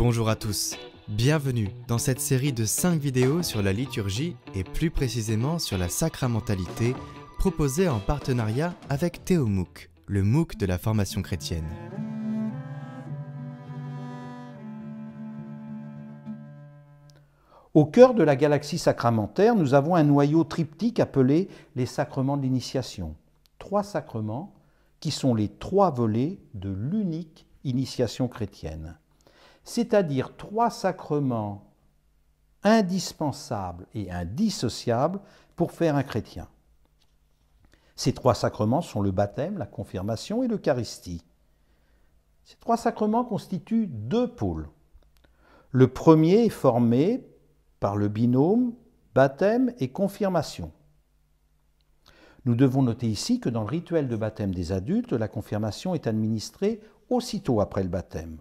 Bonjour à tous, bienvenue dans cette série de 5 vidéos sur la liturgie et plus précisément sur la sacramentalité proposée en partenariat avec Théomouc, le MOOC de la formation chrétienne. Au cœur de la galaxie sacramentaire, nous avons un noyau triptyque appelé les sacrements de l'initiation. 3 sacrements qui sont les 3 volets de l'unique initiation chrétienne. C'est-à-dire 3 sacrements indispensables et indissociables pour faire un chrétien. Ces 3 sacrements sont le baptême, la confirmation et l'Eucharistie. Ces 3 sacrements constituent 2 pôles. Le premier est formé par le binôme baptême et confirmation. Nous devons noter ici que dans le rituel de baptême des adultes, la confirmation est administrée aussitôt après le baptême,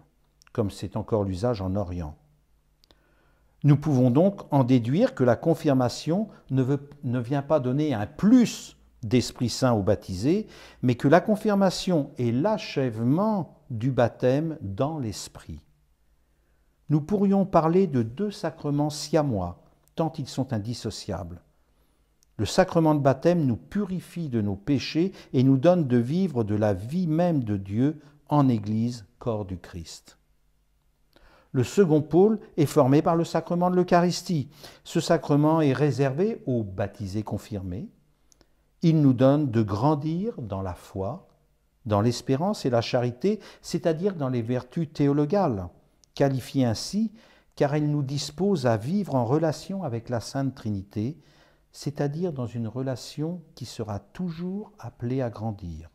comme c'est encore l'usage en Orient. Nous pouvons donc en déduire que la confirmation ne vient pas donner un plus d'Esprit Saint aux baptisés, mais que la confirmation est l'achèvement du baptême dans l'Esprit. Nous pourrions parler de 2 sacrements siamois, tant ils sont indissociables. Le sacrement de baptême nous purifie de nos péchés et nous donne de vivre de la vie même de Dieu en Église, corps du Christ. Le second pôle est formé par le sacrement de l'Eucharistie. Ce sacrement est réservé aux baptisés confirmés. Il nous donne de grandir dans la foi, dans l'espérance et la charité, c'est-à-dire dans les vertus théologales, qualifiées ainsi car il nous dispose à vivre en relation avec la Sainte Trinité, c'est-à-dire dans une relation qui sera toujours appelée à grandir.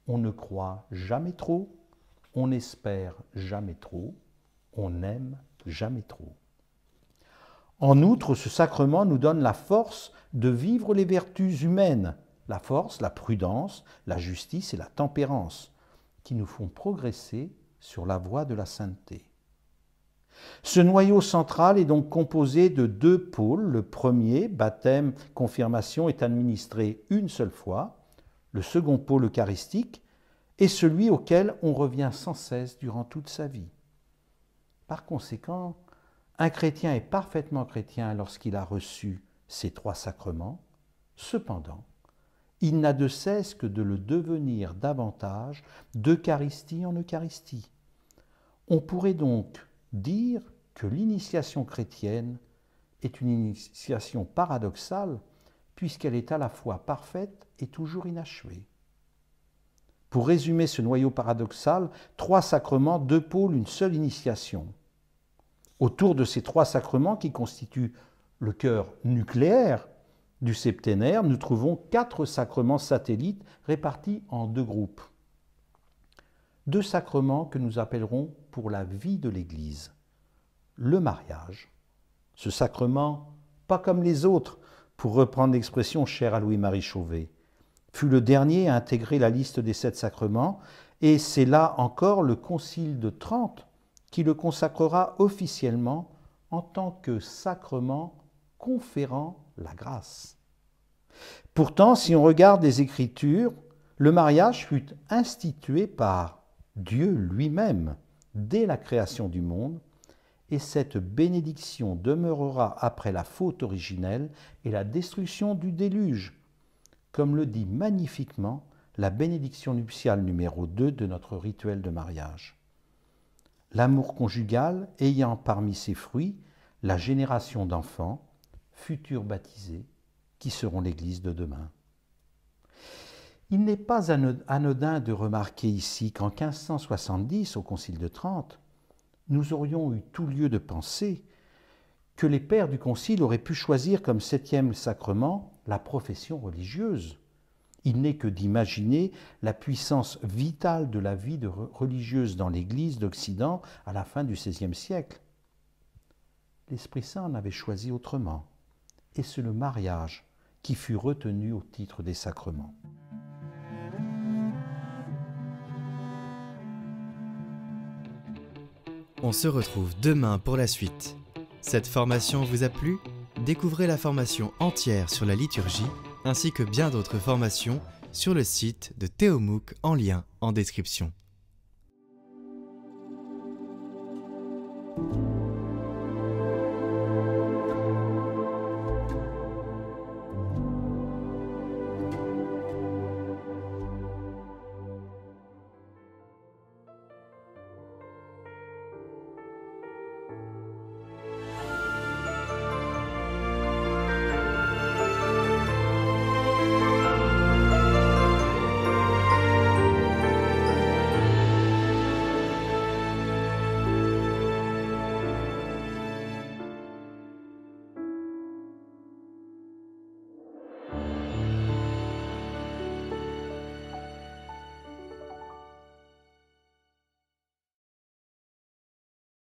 On ne croit jamais trop, on n'espère jamais trop, on n'aime jamais trop. En outre, ce sacrement nous donne la force de vivre les vertus humaines, la force, la prudence, la justice et la tempérance, qui nous font progresser sur la voie de la sainteté. Ce noyau central est donc composé de 2 pôles. Le premier, baptême, confirmation, est administré une seule fois. Le second pôle eucharistique est celui auquel on revient sans cesse durant toute sa vie. Par conséquent, un chrétien est parfaitement chrétien lorsqu'il a reçu ces 3 sacrements. Cependant, il n'a de cesse que de le devenir davantage d'Eucharistie en Eucharistie. On pourrait donc dire que l'initiation chrétienne est une initiation paradoxale puisqu'elle est à la fois parfaite et toujours inachevée. Pour résumer ce noyau paradoxal, 3 sacrements, 2 pôles, une seule initiation. Autour de ces 3 sacrements qui constituent le cœur nucléaire du septénaire, nous trouvons 4 sacrements satellites répartis en 2 groupes. 2 sacrements que nous appellerons pour la vie de l'Église. Le mariage, ce sacrement, pas comme les autres, pour reprendre l'expression chère à Louis-Marie Chauvet, fut le dernier à intégrer la liste des 7 sacrements, et c'est là encore le Concile de Trente qui le consacrera officiellement en tant que sacrement conférant la grâce. Pourtant, si on regarde les Écritures, le mariage fut institué par Dieu lui-même dès la création du monde, et cette bénédiction demeurera après la faute originelle et la destruction du déluge, comme le dit magnifiquement la bénédiction nuptiale numéro 2 de notre rituel de mariage. L'amour conjugal ayant parmi ses fruits la génération d'enfants, futurs baptisés, qui seront l'Église de demain. Il n'est pas anodin de remarquer ici qu'en 1570, au Concile de Trente, nous aurions eu tout lieu de penser que les pères du Concile auraient pu choisir comme 7e sacrement la profession religieuse. Il n'est que d'imaginer la puissance vitale de la vie religieuse dans l'Église d'Occident à la fin du XVIe siècle. L'Esprit Saint en avait choisi autrement, et c'est le mariage qui fut retenu au titre des sacrements. On se retrouve demain pour la suite. Cette formation vous a plu? Découvrez la formation entière sur la liturgie ainsi que bien d'autres formations sur le site de Théomouc en lien en description. vous.